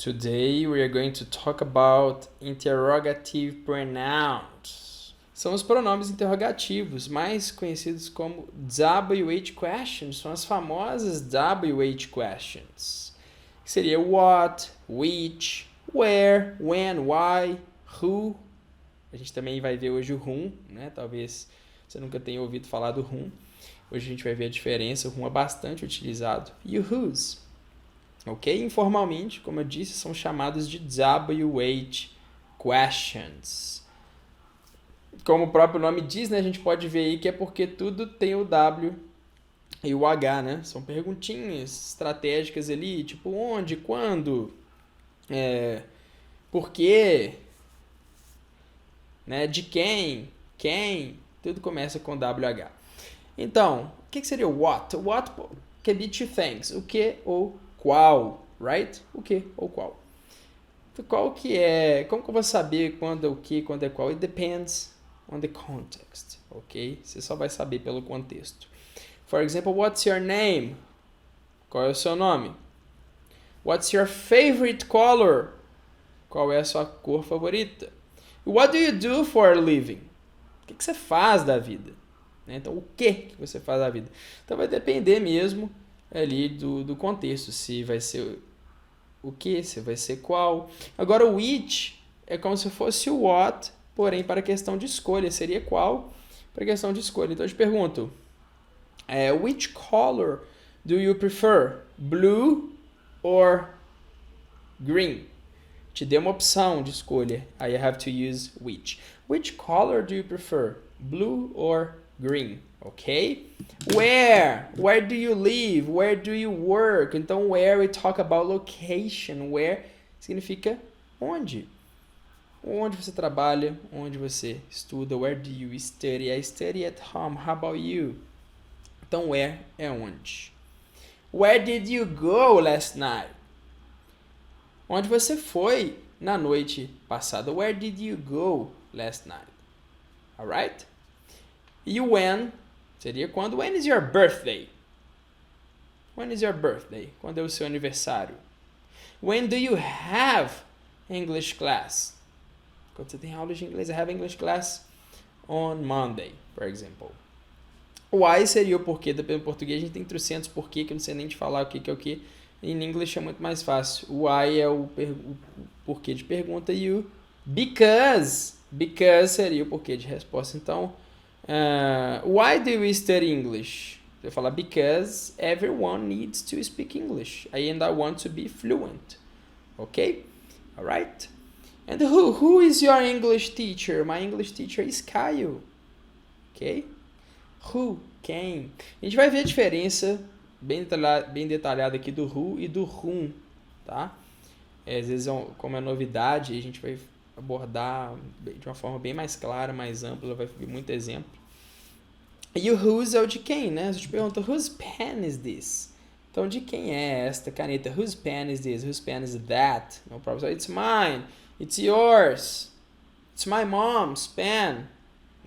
Today we are going to talk about interrogative pronouns. São os pronomes interrogativos, mais conhecidos como WH questions, são as famosas WH questions. Que seria what, which, where, when, why, who. A gente também vai ver hoje o whom, né? Talvez você nunca tenha ouvido falar do whom. Hoje a gente vai ver a diferença, o whom é bastante utilizado. E o whose. Ok? Informalmente, como eu disse, são chamados de WH questions. Como o próprio nome diz, né, a gente pode ver aí que é porque tudo tem o W e o H, né? São perguntinhas estratégicas ali, tipo onde, quando, por quê, né? De quem, tudo começa com WH. Então, o que seria o what? O what can be two things, o que ou qual, right? O que ou qual. Qual que é, como que eu vou saber quando é o que, quando é qual? It depends on the context, ok? Você só vai saber pelo contexto. For example, what's your name? Qual é o seu nome? What's your favorite color? Qual é a sua cor favorita? What do you do for a living? O que você faz da vida? Então, o que você faz da vida? Então, vai depender mesmo ali do contexto, se vai ser o que, se vai ser qual. Agora, o which é como se fosse o what, porém para a questão de escolha, seria qual para a questão de escolha. Então, eu te pergunto, which color do you prefer? Blue or green? Te dei uma opção de escolha. I have to use which. Which color do you prefer? Blue or green? Ok? Where do you live? Where do you work? Então, where we talk about location. Where significa onde. Onde você trabalha, onde você estuda. Where do you study? I study at home. How about you? Então, where é onde. Where did you go last night? Onde você foi na noite passada? Where did you go last night? Alright? E o when seria quando. When is your birthday? When is your birthday? Quando é o seu aniversário? When do you have English class? Quando você tem aula de inglês, I have English class on Monday, for example. Why seria o porquê, dependendo do português, a gente tem 300 porquê, que eu não sei nem te falar o que é o que. Em inglês é muito mais fácil. Why é o porquê de pergunta e o because. Because seria o porquê de resposta. Então, why do we study English? Eu vou falar because everyone needs to speak English. And I want to be fluent. Ok? Alright? And who is your English teacher? My English teacher is Caio. Ok? Who? Quem? A gente vai ver a diferença bem detalhada aqui do who e do whom, tá? Às vezes, como é novidade, a gente vai abordar de uma forma bem mais clara, mais ampla, vai vir muito exemplo. E o whose é o de quem, né? A gente pergunta, whose pen is this? Então, de quem é esta caneta? Whose pen is this? Whose pen is that? No problem. So, it's mine. It's yours. It's my mom's pen.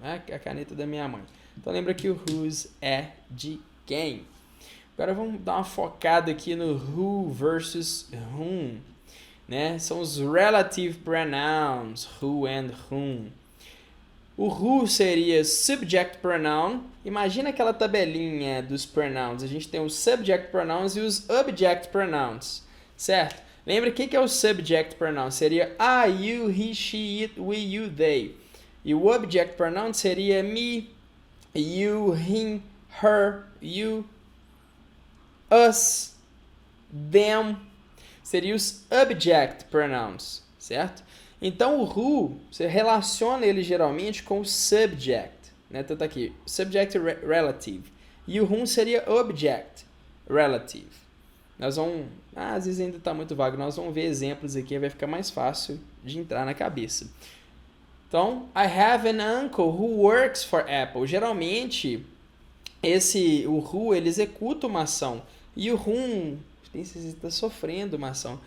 Né? A caneta da minha mãe. Então, lembra que o whose é de quem. Agora vamos dar uma focada aqui no who versus whom, né? São os relative pronouns, who and whom. O who seria subject pronoun. Imagina aquela tabelinha dos pronouns. A gente tem os subject pronouns e os object pronouns, certo? Lembra o que é o subject pronoun? Seria I, you, he, she, it, we, you, they. E o object pronoun seria me, you, him, her, you, us, them, seriam os object pronouns, certo? Então, o who, você relaciona ele geralmente com o subject, né? Então, tá aqui, subject relative. E o whom seria object relative. Nós vamos, às vezes ainda está muito vago, nós vamos ver exemplos aqui, vai ficar mais fácil de entrar na cabeça. Então, I have an uncle who works for Apple. Geralmente, o who, ele executa uma ação. E o whom, você está sofrendo uma ação.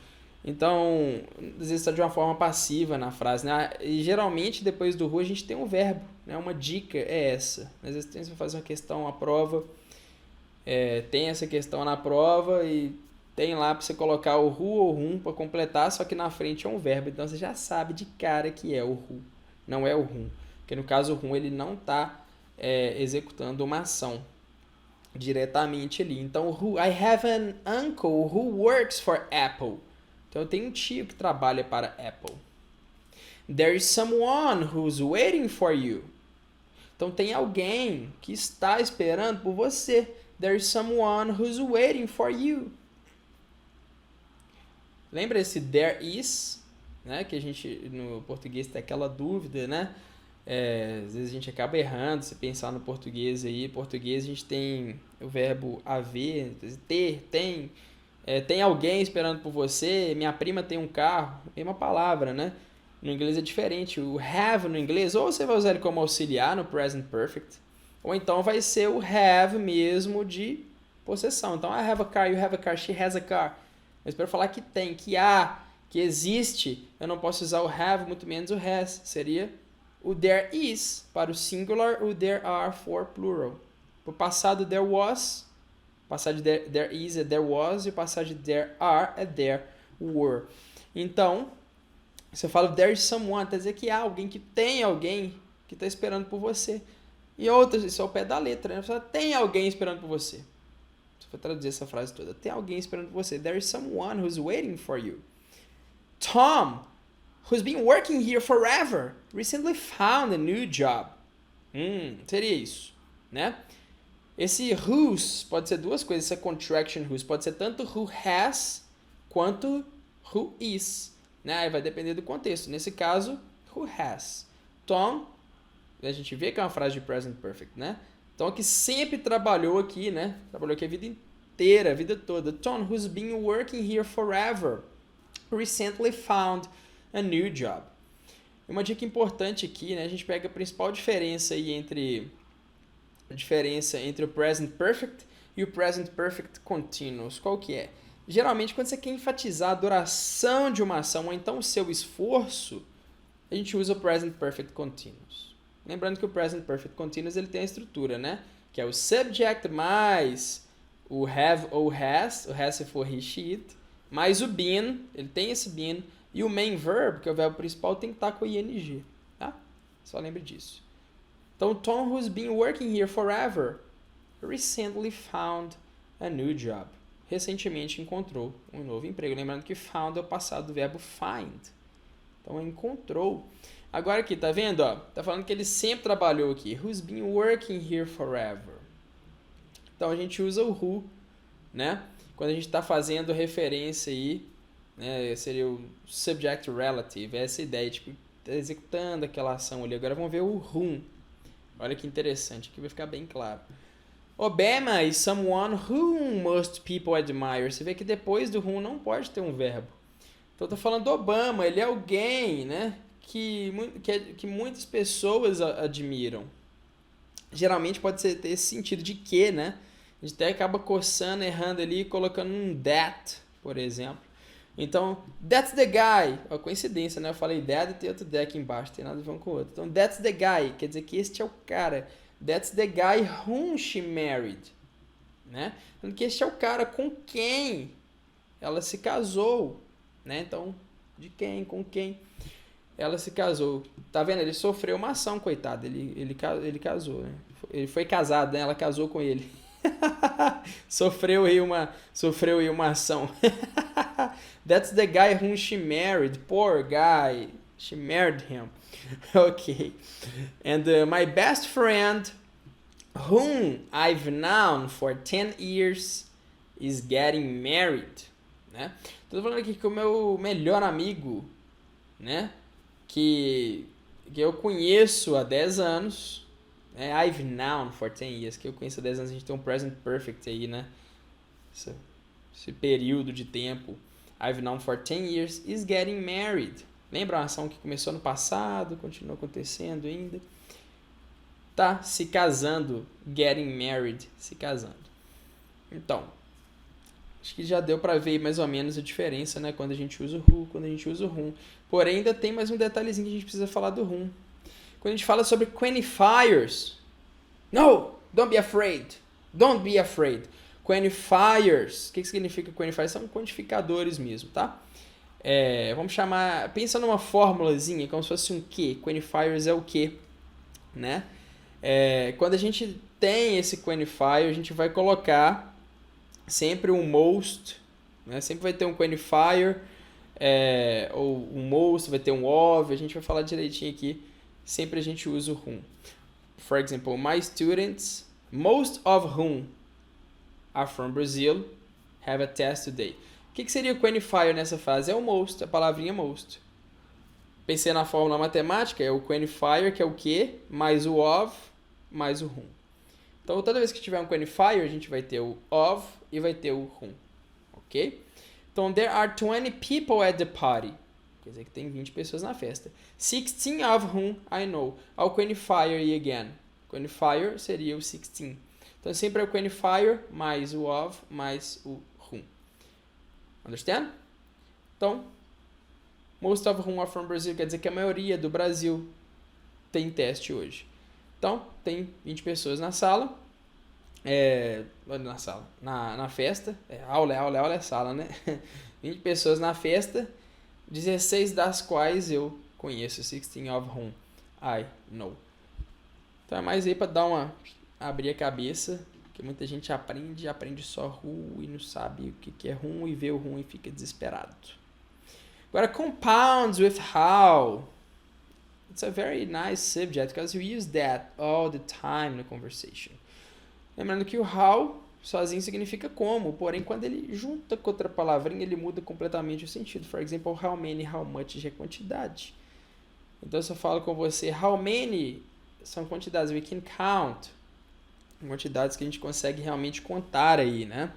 Então, às vezes está de uma forma passiva na frase, né? E geralmente, depois do who, a gente tem um verbo, né? Uma dica é essa. Às vezes você vai fazer uma questão, uma prova, tem essa questão na prova e tem lá para você colocar o who ou whom para completar, só que na frente é um verbo. Então você já sabe de cara que é o who, não é o whom. Porque no caso o whom ele não está executando uma ação diretamente ali. Então, I have an uncle who works for Apple. Então eu tenho um tio que trabalha para Apple. There is someone who's waiting for you. Então tem alguém que está esperando por você. There is someone who's waiting for you. Lembra esse there is, né? Que a gente no português tem aquela dúvida, né? Às vezes a gente acaba errando, se pensar no português aí. Em português a gente tem o verbo haver, ter, tem. Tem alguém esperando por você, minha prima tem um carro, mesma palavra, né? No inglês é diferente. O have no inglês, ou você vai usar ele como auxiliar no present perfect, ou então vai ser o have mesmo de possessão. Então, I have a car, you have a car, she has a car. Mas para falar que tem, que há, que existe, eu não posso usar o have, muito menos o has. Seria o there is para o singular, o there are for plural. Para o passado, there was. O passado de there is é there was. E o passado de there are é there were. Então, se eu falo there is someone, quer dizer que há alguém, que tem alguém que está esperando por você. E outras, isso é o pé da letra, né? Você tem alguém esperando por você. Se for traduzir essa frase toda, tem alguém esperando por você. There is someone who's waiting for you. Tom, who's been working here forever, recently found a new job. Seria isso, né? Esse whose pode ser duas coisas, essa contraction whose pode ser tanto who has quanto who is, né? Aí vai depender do contexto. Nesse caso, who has. Tom, a gente vê que é uma frase de present perfect, né? Tom que sempre trabalhou aqui, né? Trabalhou aqui a vida inteira, a vida toda. Tom, who's been working here forever, recently found a new job. Uma dica importante aqui, né? A gente pega a principal diferença aí entre o present perfect e o present perfect continuous. Qual que é? Geralmente, quando você quer enfatizar a duração de uma ação ou então o seu esforço, a gente usa o present perfect continuous. Lembrando que o present perfect continuous ele tem a estrutura, né? Que é o subject mais o have ou has, o has se for he, she, it, mais o been, ele tem esse been, e o main verb, que é o verbo principal, tem que estar com o ing, tá? Só lembre disso. Então, Tom, who's been working here forever, recently found a new job. Recentemente encontrou um novo emprego. Lembrando que found é o passado do verbo find. Então, encontrou. Agora aqui, tá vendo? Ó? Tá falando que ele sempre trabalhou aqui. Who's been working here forever. Então, a gente usa o who, né? Quando a gente está fazendo referência aí, né? Seria o subject relative. Essa ideia, tipo, tá executando aquela ação ali. Agora vamos ver o whom. Olha que interessante, aqui vai ficar bem claro. Obama is someone whom most people admire. Você vê que depois do whom não pode ter um verbo. Então, eu tô falando do Obama, ele é alguém, né, que muitas pessoas admiram. Geralmente pode ter esse sentido de que, né? A gente até acaba coçando, errando ali, colocando um that, por exemplo. Então, that's the guy. Ó, coincidência, né? Eu falei that e tem outro that aqui embaixo, tem nada a ver um com o outro. Então, that's the guy, quer dizer que este é o cara. That's the guy whom she married. Né? Então, que este é o cara com quem ela se casou. Né? Então, de quem, com quem ela se casou. Tá vendo? Ele sofreu uma ação, coitado. Ele casou, né? Ele foi casado, né? Ela casou com ele. Sofreu aí uma ação. That's the guy whom she married. Poor guy. She married him. Okay. And my best friend, whom I've known for 10 years, is getting married. Né? Tô falando aqui que o meu melhor amigo, né? Que eu conheço há 10 anos. I've known for 10 years. Que eu conheço há 10 anos. A gente tem um present perfect aí, né? Esse período de tempo. I've known for 10 years is getting married. Lembra uma ação que começou no passado, continua acontecendo ainda. Tá se casando. Getting married. Se casando. Então, acho que já deu pra ver mais ou menos a diferença, né? Quando a gente usa o who, quando a gente usa o whom. Porém, ainda tem mais um detalhezinho que a gente precisa falar do whom. Quando a gente fala sobre qualifiers. No! Don't be afraid. Don't be afraid. Quantifiers. O que significa quantifiers? São quantificadores mesmo, tá? Vamos chamar... Pensa numa formulazinha, como se fosse um quê. Quantifiers é o quê, né? Quando a gente tem esse quantifier, a gente vai colocar sempre um most, né? Sempre vai ter um quantifier, ou um most, vai ter um of, a gente vai falar direitinho aqui. Sempre a gente usa o whom. For example, my students, most of whom are from Brazil, have a test today. O que seria o quantifier nessa frase? É o most, a palavrinha most. Pensei na fórmula matemática, é o quantifier, que é o que, mais o of, mais o whom. Então, toda vez que tiver um quantifier, a gente vai ter o of e vai ter o whom. Ok? Então, there are 20 people at the party. Quer dizer que tem 20 pessoas na festa. 16 of whom I know. Ao quantifier e again. Quantifier seria o 16. Então, sempre é o quantifier mais o of mais o whom. Understand? Então, most of whom are from Brazil quer dizer que a maioria do Brasil tem teste hoje. Então, tem 20 pessoas na sala. Na festa. Aula é sala, né? 20 pessoas na festa. 16 das quais eu conheço. 16 of whom I know. Então é mais aí para abrir a cabeça. Porque muita gente aprende só who e não sabe o que é whom e vê o whom e fica desesperado. Agora, compounds with how. It's a very nice subject because we use that all the time in a conversation. Lembrando que o how sozinho significa como, porém quando ele junta com outra palavrinha ele muda completamente o sentido. For example, how many, how much é quantidade. Então se eu falo com você, how many são quantidades, we can count. Quantidades que a gente consegue realmente contar aí, né?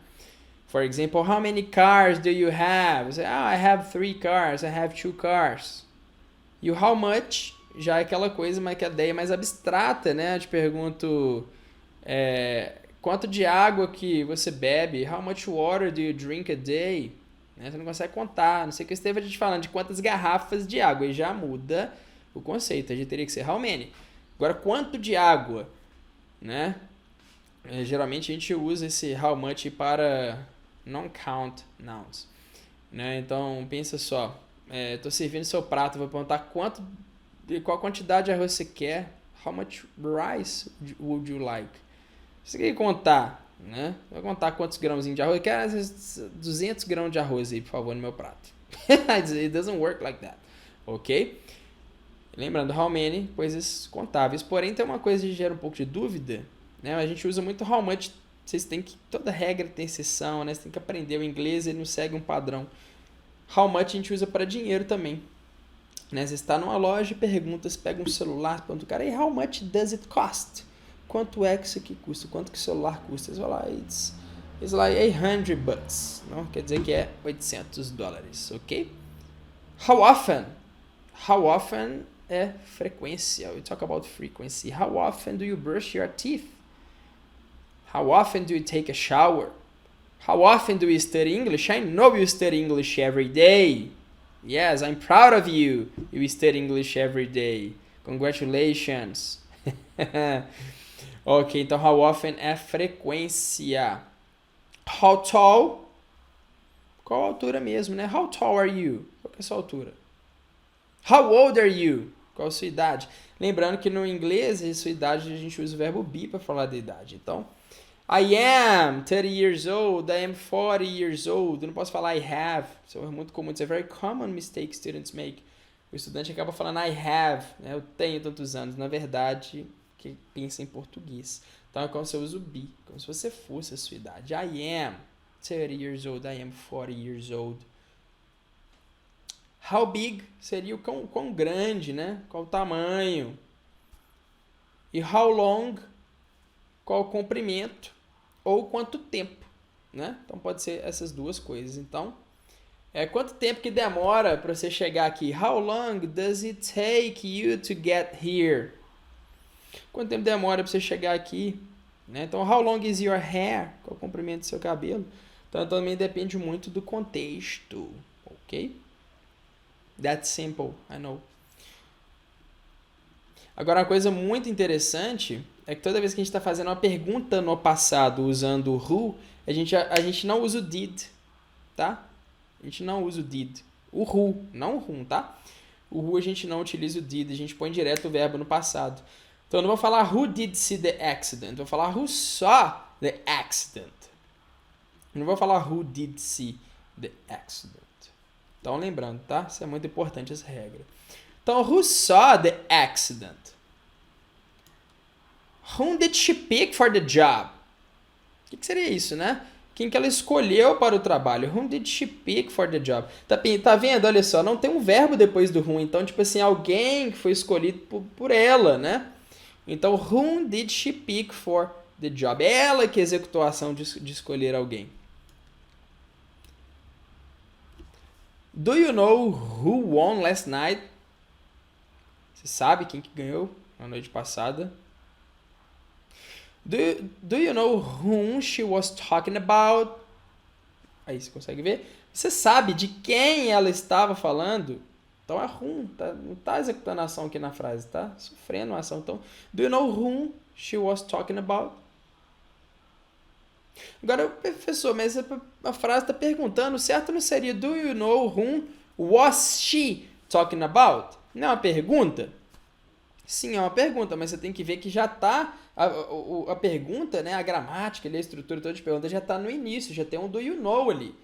For example, how many cars do you have? Você, I have 3 cars, I have 2 cars. E o how much já é aquela coisa, mas que a ideia é mais abstrata, né? Eu te pergunto, quanto de água que você bebe? How much water do you drink a day? Né? Você não consegue contar. Não sei o que esteve a gente falando de quantas garrafas de água. E já muda o conceito. A gente teria que ser how many. Agora, quanto de água? Né? Geralmente a gente usa esse how much para non-count nouns. Né? Então, pensa só. Estou servindo seu prato. Vou perguntar qual quantidade de arroz você quer. How much rice would you like? Você quer contar, né? Vai contar quantos grãozinhos de arroz. Eu quero 200 grãos de arroz aí, por favor, no meu prato. It doesn't work like that. Ok? Lembrando, how many, coisas contáveis. Porém, tem uma coisa que gera um pouco de dúvida, né? A gente usa muito how much. Vocês têm que... Toda regra tem exceção, né? Você tem que aprender o inglês, ele não segue um padrão. How much a gente usa para dinheiro também. Né? Você está numa loja e pergunta, você pega um celular, pergunta o cara, hey, how much does it cost? Quanto é que isso aqui custa? Quanto que o celular custa? Você vai lá, it's like $800. Não? Quer dizer que é $800, ok? How often? How often é frequência. We talk about frequency. How often do you brush your teeth? How often do you take a shower? How often do you study English? I know you study English every day. Yes, I'm proud of you. You study English every day. Congratulations. Ok, então how often é frequência. How tall? Qual a altura mesmo, né? How tall are you? Qual que é a sua altura? How old are you? Qual a sua idade? Lembrando que no inglês, a sua idade, a gente usa o verbo be para falar da idade. Então, I am 30 years old, I am 40 years old. Eu não posso falar I have. Isso é muito comum. It's a very common mistake students make. O estudante acaba falando I have, né? Eu tenho tantos anos. Na verdade, que pensa em português. Então é como se eu uso be, como se você fosse a sua idade. I am 30 years old, I am 40 years old. How big seria o quão grande, né? Qual o tamanho. E how long, qual o comprimento ou quanto tempo, né? Então pode ser essas duas coisas. Então, quanto tempo que demora para você chegar aqui? How long does it take you to get here? Quanto tempo demora para você chegar aqui? Né? Então, how long is your hair? Qual o comprimento do seu cabelo? Então, também depende muito do contexto, ok? That's simple, I know. Agora, uma coisa muito interessante é que toda vez que a gente está fazendo uma pergunta no passado usando o who, a gente não usa o did, tá? A gente não usa o did. O who, não o whom, tá? O who a gente não utiliza o did, a gente põe direto o verbo no passado. Então eu não vou falar who did see the accident, eu vou falar who saw the accident. Eu não vou falar who did see the accident. Então lembrando, tá? Isso é muito importante, essa regra. Então, who saw the accident? Whom did she pick for the job? O que seria isso, né? Quem que ela escolheu para o trabalho? Whom did she pick for the job? Tá vendo? Olha só, não tem um verbo depois do whom. Então, tipo assim, alguém que foi escolhido por ela, né? Então, whom did she pick for the job? Ela que executou a ação de escolher alguém. Do you know who won last night? Você sabe quem que ganhou na noite passada? Do you know whom she was talking about? Aí você consegue ver? Você sabe de quem ela estava falando? Então é whom, tá? Não está executando a ação aqui na frase, tá? Sofrendo a ação. Então, do you know whom she was talking about? Agora, professor, mas a frase está perguntando, certo? Não seria do you know whom was she talking about? Não é uma pergunta? Sim, é uma pergunta, mas você tem que ver que já está a pergunta, né, a gramática, a estrutura toda de pergunta já está no início, já tem um do you know ali.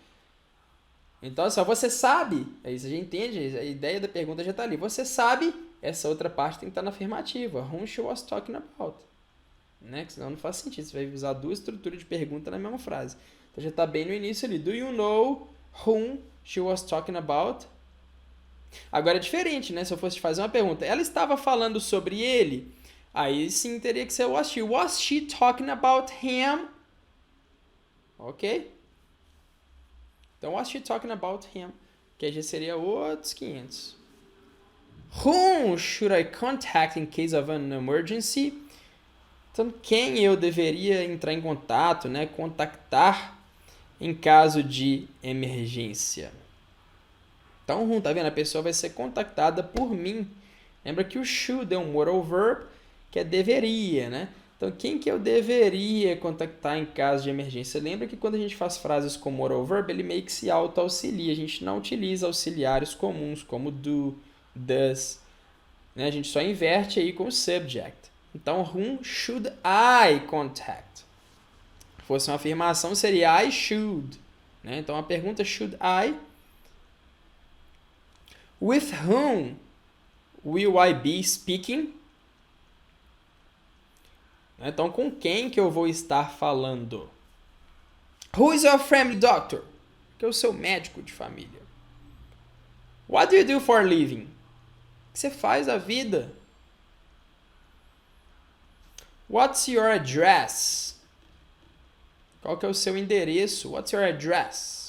Então, só você sabe, aí você já entende, a ideia da pergunta já está ali. Você sabe, essa outra parte tem que estar na afirmativa. Whom she was talking about. Né? Que senão não faz sentido, você vai usar duas estruturas de pergunta na mesma frase. Então já está bem no início ali. Do you know whom she was talking about? Agora é diferente, né? Se eu fosse te fazer uma pergunta, ela estava falando sobre ele? Aí sim teria que ser was she. Was she talking about him? Ok? Então, was she talking about him? Que aí já seria outros 500. Whom should I contact in case of an emergency? Então, quem eu deveria entrar em contato, né? Contactar em caso de emergência. Então, tá vendo? A pessoa vai ser contactada por mim. Lembra que o should é um moral verb, que é deveria, né? Então, quem que eu deveria contactar em caso de emergência? Lembra que quando a gente faz frases com moral verb, ele meio que se auto-auxilia. A gente não utiliza auxiliares comuns, como do, does. Né? A gente só inverte aí com o subject. Então, whom should I contact? Se fosse uma afirmação, seria I should. Né? Então, a pergunta should I... With whom will I be speaking? Então, com quem que eu vou estar falando? Who is your family doctor? Que é o seu médico de família. What do you do for a living? O que você faz da vida? What's your address? Qual que é o seu endereço? What's your address?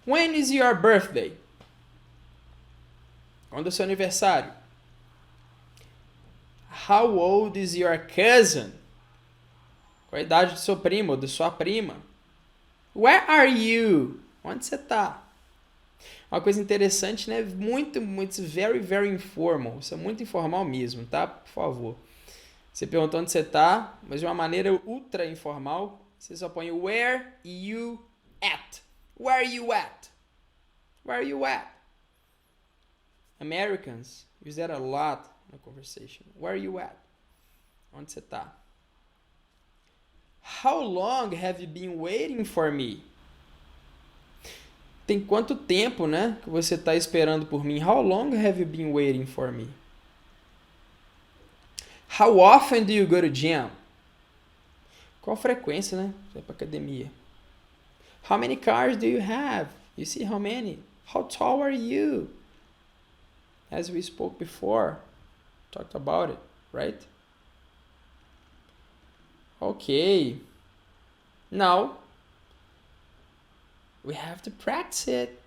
When is your birthday? Quando é o seu aniversário? How old is your cousin? Qual a idade do seu primo ou de sua prima? Where are you? Onde você está? Uma coisa interessante, né? Muito, very, very informal. Isso é muito informal mesmo, tá? Por favor. Você perguntou onde você está, mas de uma maneira ultra informal, você só põe where you at. Where are you at? Where are you at? Americans use that a lot in a conversation. Where are you at? Onde você está? How long have you been waiting for me? Tem quanto tempo, né, que você está esperando por mim? How long have you been waiting for me? How often do you go to gym? Qual a frequência, né? Você vai para academia. How many cars do you have? You see how many? How tall are you? As we spoke before, talked about it, right? Okay. Now, we have to practice it.